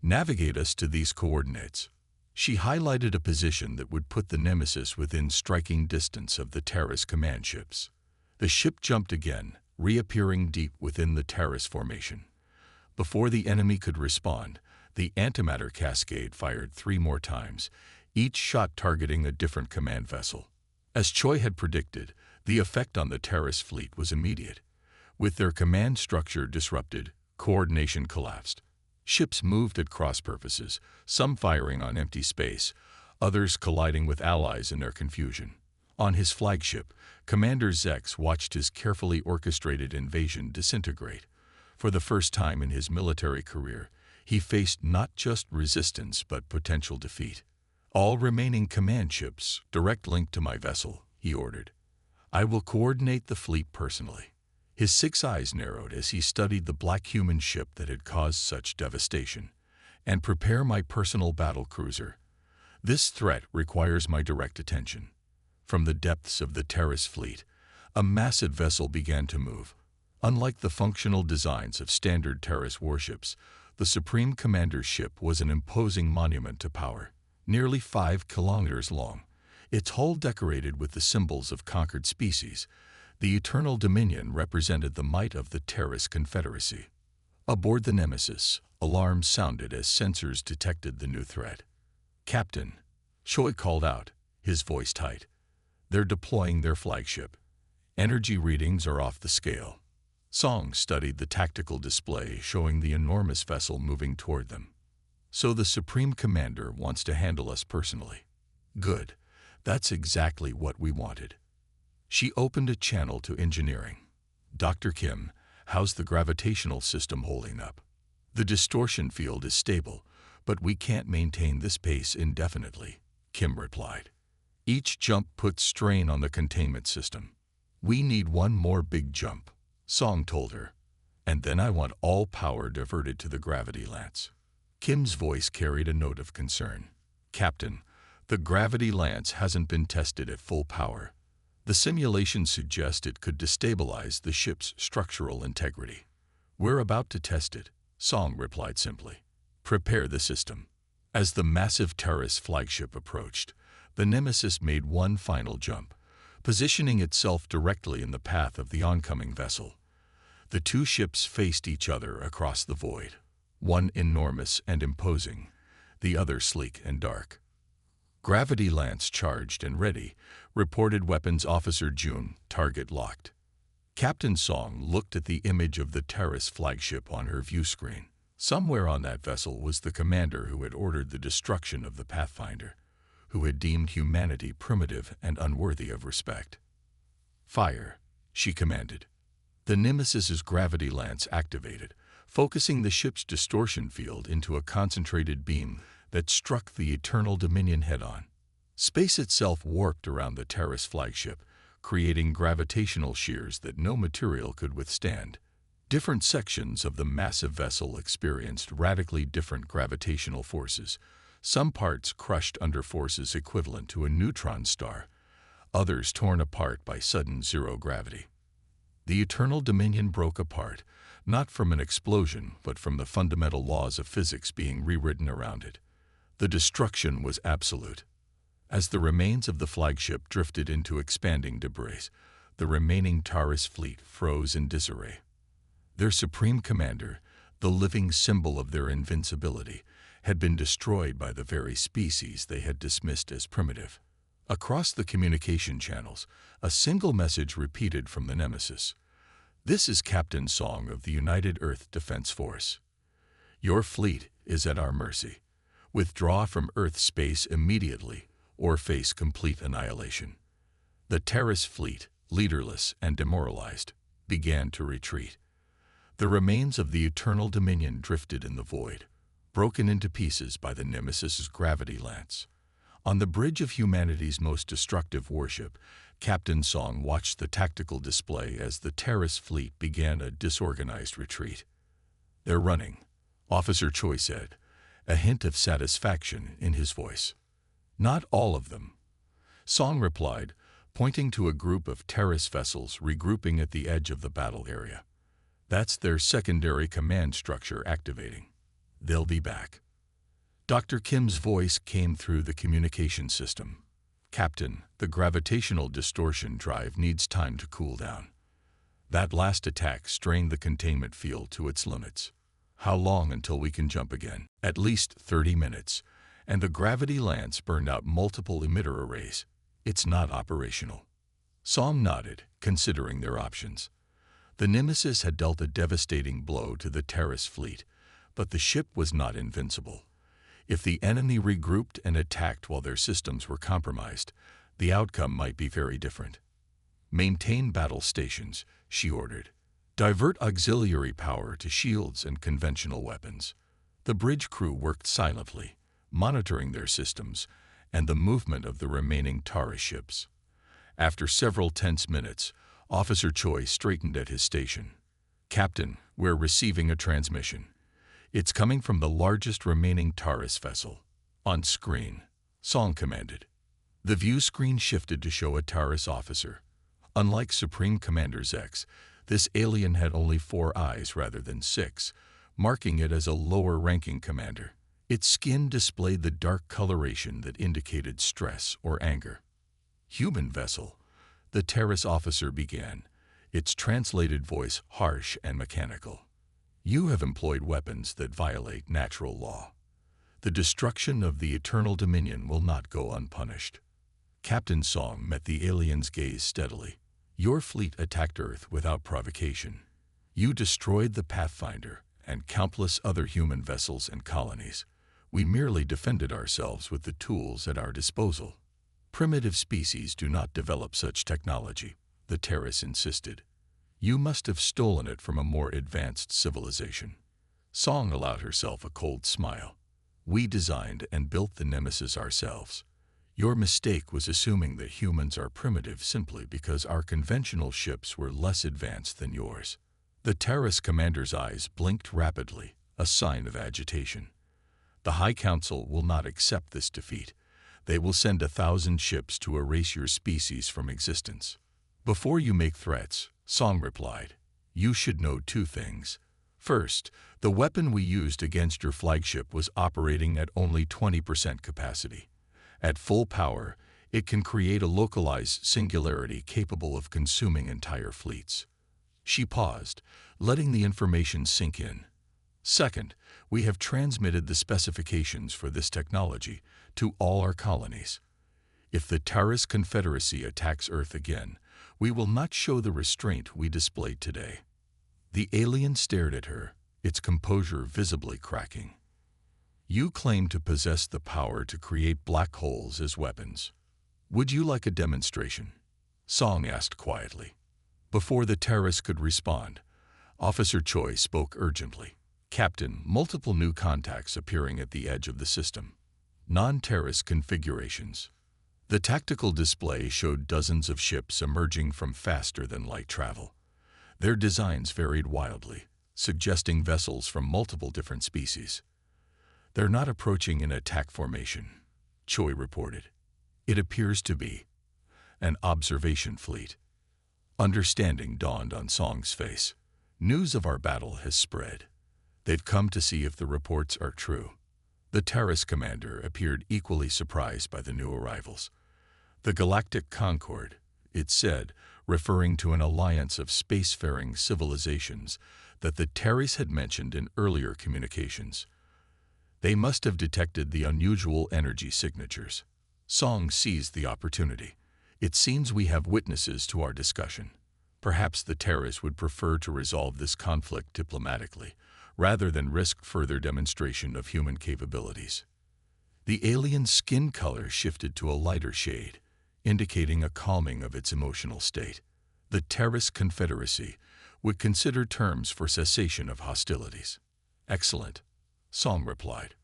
Navigate us to these coordinates. She highlighted a position that would put the Nemesis within striking distance of the Terrace command ships. The ship jumped again, reappearing deep within the Terrace formation. Before the enemy could respond, the antimatter cascade fired 3 more times, each shot targeting a different command vessel. As Choi had predicted, the effect on the Terrace fleet was immediate. With their command structure disrupted, coordination collapsed. Ships moved at cross purposes, some firing on empty space, others colliding with allies in their confusion. On his flagship, Commander Zex watched his carefully orchestrated invasion disintegrate. For the first time in his military career, he faced not just resistance but potential defeat. All remaining command ships, direct link to my vessel, he ordered. I will coordinate the fleet personally. His 6 eyes narrowed as he studied the black human ship that had caused such devastation. And prepare my personal battle cruiser. This threat requires my direct attention. From the depths of the Terrace fleet, a massive vessel began to move. Unlike the functional designs of standard Terrace warships, the Supreme Commander's ship was an imposing monument to power, nearly 5 kilometers long, its hull decorated with the symbols of conquered species. The eternal dominion represented the might of the Terrace Confederacy. Aboard the Nemesis, alarms sounded as sensors detected the new threat. Captain, Choi called out, his voice tight. They're deploying their flagship. Energy readings are off the scale. Song studied the tactical display showing the enormous vessel moving toward them. So the Supreme Commander wants to handle us personally. Good. That's exactly what we wanted. She opened a channel to engineering. Dr. Kim, how's the gravitational system holding up? The distortion field is stable, but we can't maintain this pace indefinitely, Kim replied. Each jump puts strain on the containment system. We need one more big jump, Song told her. And then I want all power diverted to the gravity lance. Kim's voice carried a note of concern. Captain, the gravity lance hasn't been tested at full power. The simulations suggest it could destabilize the ship's structural integrity. We're about to test it, Song replied simply. Prepare the system. As the massive Terrace flagship approached, the Nemesis made one final jump, positioning itself directly in the path of the oncoming vessel. The two ships faced each other across the void, one enormous and imposing, the other sleek and dark. Gravity lance charged and ready, reported Weapons Officer Jun, target locked. Captain Song looked at the image of the Terrace flagship on her view screen. Somewhere on that vessel was the commander who had ordered the destruction of the Pathfinder, who had deemed humanity primitive and unworthy of respect. Fire, she commanded. The Nemesis's gravity lance activated, focusing the ship's distortion field into a concentrated beam that struck the Eternal Dominion head-on. Space itself warped around the Terrace flagship, creating gravitational shears that no material could withstand. Different sections of the massive vessel experienced radically different gravitational forces, some parts crushed under forces equivalent to a neutron star, others torn apart by sudden zero gravity. The Eternal Dominion broke apart, not from an explosion, but from the fundamental laws of physics being rewritten around it. The destruction was absolute. As the remains of the flagship drifted into expanding debris, the remaining Taurus fleet froze in disarray. Their supreme commander, the living symbol of their invincibility, had been destroyed by the very species they had dismissed as primitive. Across the communication channels, a single message repeated from the Nemesis. This is Captain Song of the United Earth Defense Force. Your fleet is at our mercy. Withdraw from Earth space immediately or face complete annihilation. The Terrace fleet, leaderless and demoralized, began to retreat. The remains of the Eternal Dominion drifted in the void, broken into pieces by the Nemesis's gravity lance. On the bridge of humanity's most destructive warship, Captain Song watched the tactical display as the Terrace fleet began a disorganized retreat. They're running, Officer Choi said, a hint of satisfaction in his voice. Not all of them, Song replied, pointing to a group of Terrace vessels regrouping at the edge of the battle area. That's their secondary command structure activating. They'll be back. Dr. Kim's voice came through the communication system. Captain, the gravitational distortion drive needs time to cool down. That last attack strained the containment field to its limits. How long until we can jump again? At least 30 minutes, and the gravity lance burned out multiple emitter arrays. It's not operational. Song nodded, considering their options. The Nemesis had dealt a devastating blow to the Terrace fleet, but the ship was not invincible. If the enemy regrouped and attacked while their systems were compromised, the outcome might be very different. Maintain battle stations, she ordered. Divert auxiliary power to shields and conventional weapons. The bridge crew worked silently, monitoring their systems and the movement of the remaining Taurus ships. After several tense minutes, Officer Choi straightened at his station. Captain, we're receiving a transmission. It's coming from the largest remaining Taurus vessel. On screen, Song commanded. The view screen shifted to show a Taurus officer. Unlike Supreme Commander Zex, this alien had only 4 eyes rather than 6, marking it as a lower-ranking commander. Its skin displayed the dark coloration that indicated stress or anger. Human vessel, the Taurus officer began, its translated voice harsh and mechanical. You have employed weapons that violate natural law. The destruction of the Eternal Dominion will not go unpunished. Captain Song met the alien's gaze steadily. Your fleet attacked Earth without provocation. You destroyed the Pathfinder and countless other human vessels and colonies. We merely defended ourselves with the tools at our disposal. Primitive species do not develop such technology, the Terrace insisted. You must have stolen it from a more advanced civilization. Song allowed herself a cold smile. We designed and built the Nemesis ourselves. Your mistake was assuming that humans are primitive simply because our conventional ships were less advanced than yours. The Terrace commander's eyes blinked rapidly, a sign of agitation. The High Council will not accept this defeat. They will send 1,000 ships to erase your species from existence. Before you make threats, Song replied, you should know 2 things. First, the weapon we used against your flagship was operating at only 20% capacity. At full power, it can create a localized singularity capable of consuming entire fleets. She paused, letting the information sink in. Second, we have transmitted the specifications for this technology to all our colonies. If the Terrace Confederacy attacks Earth again, we will not show the restraint we displayed today. The alien stared at her, its composure visibly cracking. You claim to possess the power to create black holes as weapons. Would you like a demonstration? Song asked quietly. Before the Terrace could respond, Officer Choi spoke urgently. Captain, multiple new contacts appearing at the edge of the system. Non-Terrace configurations. The tactical display showed dozens of ships emerging from faster-than-light travel. Their designs varied wildly, suggesting vessels from multiple different species. They're not approaching in attack formation, Choi reported. It appears to be an observation fleet. Understanding dawned on Song's face. News of our battle has spread. They've come to see if the reports are true. The Terrace commander appeared equally surprised by the new arrivals. The Galactic Concord, it said, referring to an alliance of spacefaring civilizations that the Terrace had mentioned in earlier communications. They must have detected the unusual energy signatures. Song seized the opportunity. It seems we have witnesses to our discussion. Perhaps the Terrace would prefer to resolve this conflict diplomatically, rather than risk further demonstration of human capabilities. The alien's skin color shifted to a lighter shade, indicating a calming of its emotional state. The Terrace Confederacy would consider terms for cessation of hostilities. Excellent, Song replied.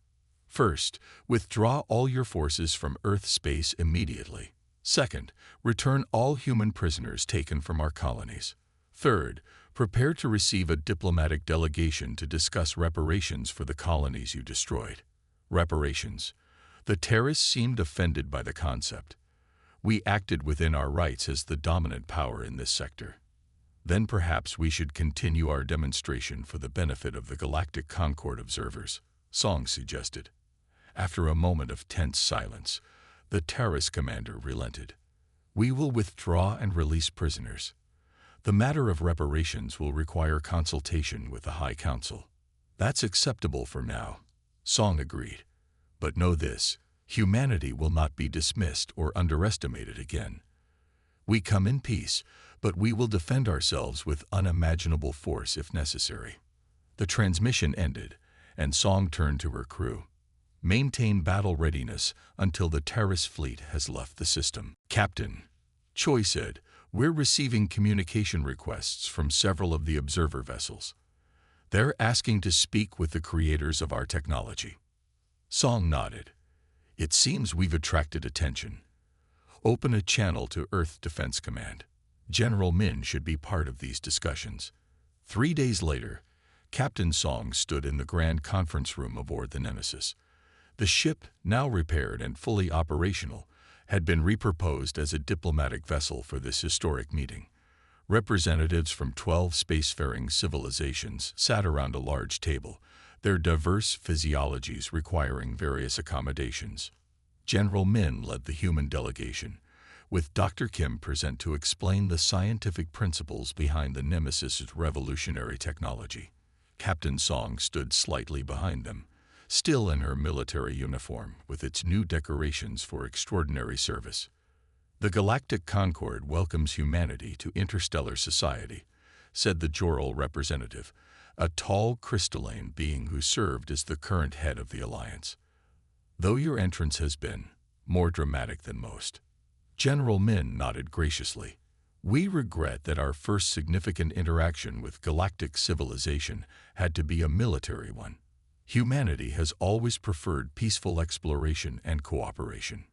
First, withdraw all your forces from Earth space immediately. Second, return all human prisoners taken from our colonies. Third, prepare to receive a diplomatic delegation to discuss reparations for the colonies you destroyed. Reparations. The Terrace seemed offended by the concept. We acted within our rights as the dominant power in this sector. Then perhaps we should continue our demonstration for the benefit of the Galactic Concord observers, Song suggested. After a moment of tense silence, the Terrace commander relented. We will withdraw and release prisoners. The matter of reparations will require consultation with the High Council. That's acceptable for now, Song agreed. But know this, humanity will not be dismissed or underestimated again. We come in peace, but we will defend ourselves with unimaginable force if necessary. The transmission ended, and Song turned to her crew. Maintain battle readiness until the Terrace fleet has left the system. Captain, Choi said, we're receiving communication requests from several of the observer vessels. They're asking to speak with the creators of our technology. Song nodded. It seems we've attracted attention. Open a channel to Earth Defense Command. General Min should be part of these discussions. 3 days later, Captain Song stood in the grand conference room aboard the Nemesis. The ship, now repaired and fully operational, had been repurposed as a diplomatic vessel for this historic meeting. Representatives from 12 spacefaring civilizations sat around a large table, their diverse physiologies requiring various accommodations. General Min led the human delegation, with Dr. Kim present to explain the scientific principles behind the Nemesis's revolutionary technology. Captain Song stood slightly behind them, still in her military uniform with its new decorations for extraordinary service. The Galactic Concord welcomes humanity to interstellar society, said the Joral representative, a tall crystalline being who served as the current head of the Alliance. Though your entrance has been more dramatic than most, General Min nodded graciously. We regret that our first significant interaction with galactic civilization had to be a military one. Humanity has always preferred peaceful exploration and cooperation.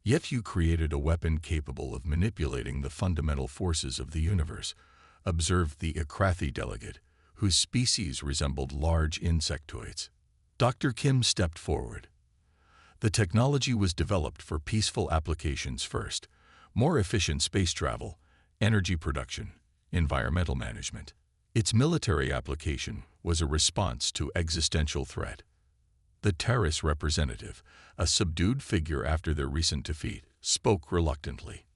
Yet you created a weapon capable of manipulating the fundamental forces of the universe, observed the Akrathi delegate, whose species resembled large insectoids. Dr. Kim stepped forward. The technology was developed for peaceful applications first, more efficient space travel, energy production, environmental management. Its military application was a response to existential threat. The Terrace representative, a subdued figure after their recent defeat, spoke reluctantly.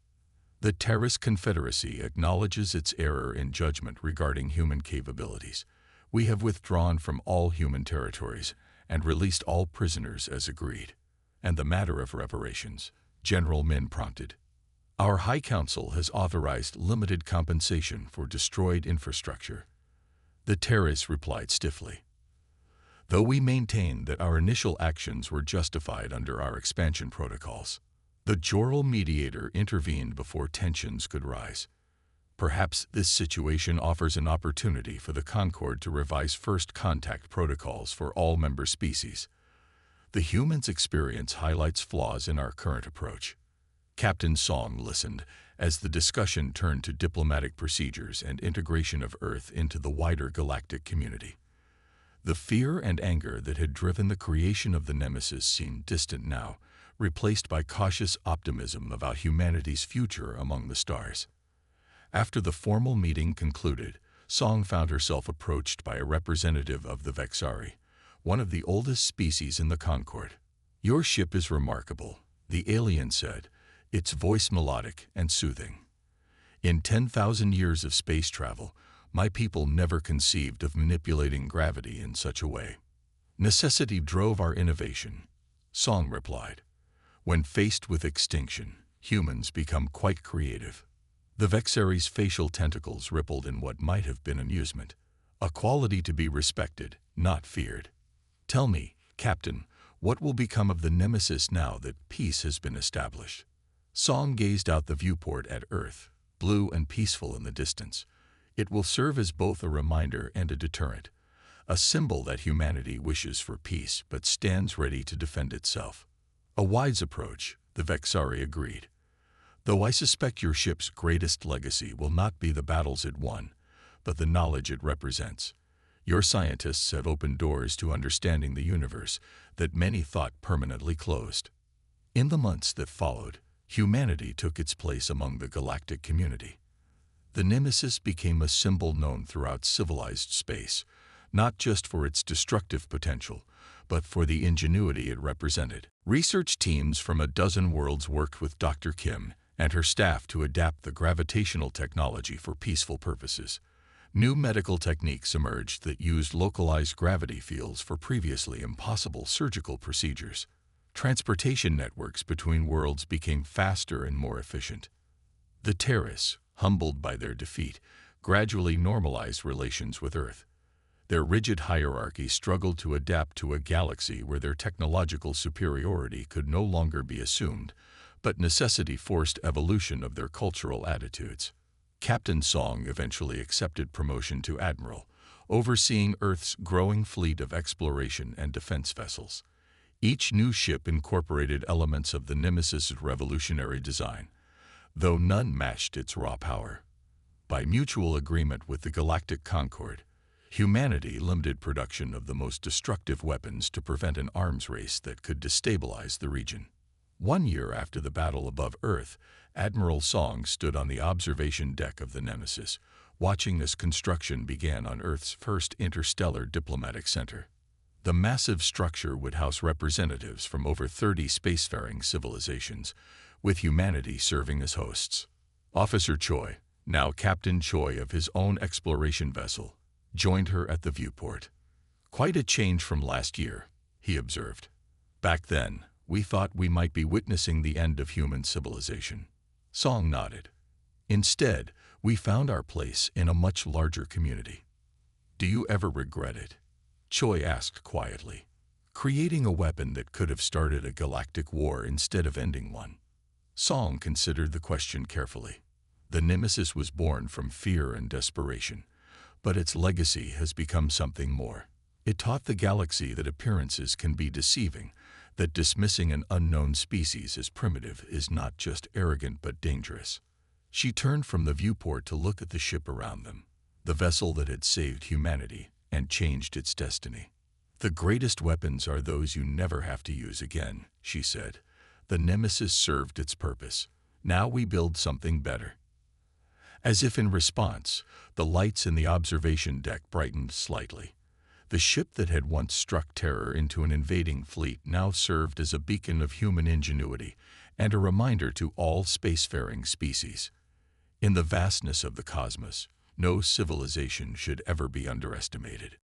The Terrace Confederacy acknowledges its error in judgment regarding human capabilities. We have withdrawn from all human territories and released all prisoners as agreed. And the matter of reparations, General Min prompted. Our High Council has authorized limited compensation for destroyed infrastructure. The Terrace replied stiffly. Though we maintain that our initial actions were justified under our expansion protocols, the Joral mediator intervened before tensions could rise. Perhaps this situation offers an opportunity for the Concord to revise first contact protocols for all member species. The human's experience highlights flaws in our current approach. Captain Song listened as the discussion turned to diplomatic procedures and integration of Earth into the wider galactic community. The fear and anger that had driven the creation of the Nemesis seemed distant now, replaced by cautious optimism about humanity's future among the stars. After the formal meeting concluded, Song found herself approached by a representative of the Vexari, one of the oldest species in the Concord. Your ship is remarkable, the alien said, its voice melodic and soothing. In 10,000 years of space travel, my people never conceived of manipulating gravity in such a way. Necessity drove our innovation, Song replied. When faced with extinction, humans become quite creative. The Vexari's facial tentacles rippled in what might have been amusement, a quality to be respected, not feared. Tell me, Captain, what will become of the Nemesis now that peace has been established? Song gazed out the viewport at Earth, blue and peaceful in the distance. It will serve as both a reminder and a deterrent, a symbol that humanity wishes for peace but stands ready to defend itself. A wise approach, the Vexari agreed. Though I suspect your ship's greatest legacy will not be the battles it won, but the knowledge it represents. Your scientists have opened doors to understanding the universe that many thought permanently closed. In the months that followed, humanity took its place among the galactic community. The Nemesis became a symbol known throughout civilized space, not just for its destructive potential, but for the ingenuity it represented. Research teams from a dozen worlds worked with Dr. Kim and her staff to adapt the gravitational technology for peaceful purposes. New medical techniques emerged that used localized gravity fields for previously impossible surgical procedures. Transportation networks between worlds became faster and more efficient. The Terrace, humbled by their defeat, gradually normalized relations with Earth. Their rigid hierarchy struggled to adapt to a galaxy where their technological superiority could no longer be assumed, but necessity forced evolution of their cultural attitudes. Captain Song eventually accepted promotion to Admiral, overseeing Earth's growing fleet of exploration and defense vessels. Each new ship incorporated elements of the Nemesis's revolutionary design, though none matched its raw power. By mutual agreement with the Galactic Concord, humanity limited production of the most destructive weapons to prevent an arms race that could destabilize the region. 1 year after the battle above Earth, Admiral Song stood on the observation deck of the Nemesis, watching as construction began on Earth's first interstellar diplomatic center. The massive structure would house representatives from over 30 spacefaring civilizations, with humanity serving as hosts. Officer Choi, now Captain Choi of his own exploration vessel, joined her at the viewport. Quite a change from last year, he observed. Back then, we thought we might be witnessing the end of human civilization. Song nodded. Instead, we found our place in a much larger community. Do you ever regret it? Choi asked quietly. Creating a weapon that could have started a galactic war instead of ending one. Song considered the question carefully. The Nemesis was born from fear and desperation, but its legacy has become something more. It taught the galaxy that appearances can be deceiving, that dismissing an unknown species as primitive is not just arrogant but dangerous. She turned from the viewport to look at the ship around them, the vessel that had saved humanity and changed its destiny. "The greatest weapons are those you never have to use again," she said. "The Nemesis served its purpose. Now we build something better." As if in response, the lights in the observation deck brightened slightly. The ship that had once struck terror into an invading fleet now served as a beacon of human ingenuity and a reminder to all spacefaring species. In the vastness of the cosmos, no civilization should ever be underestimated.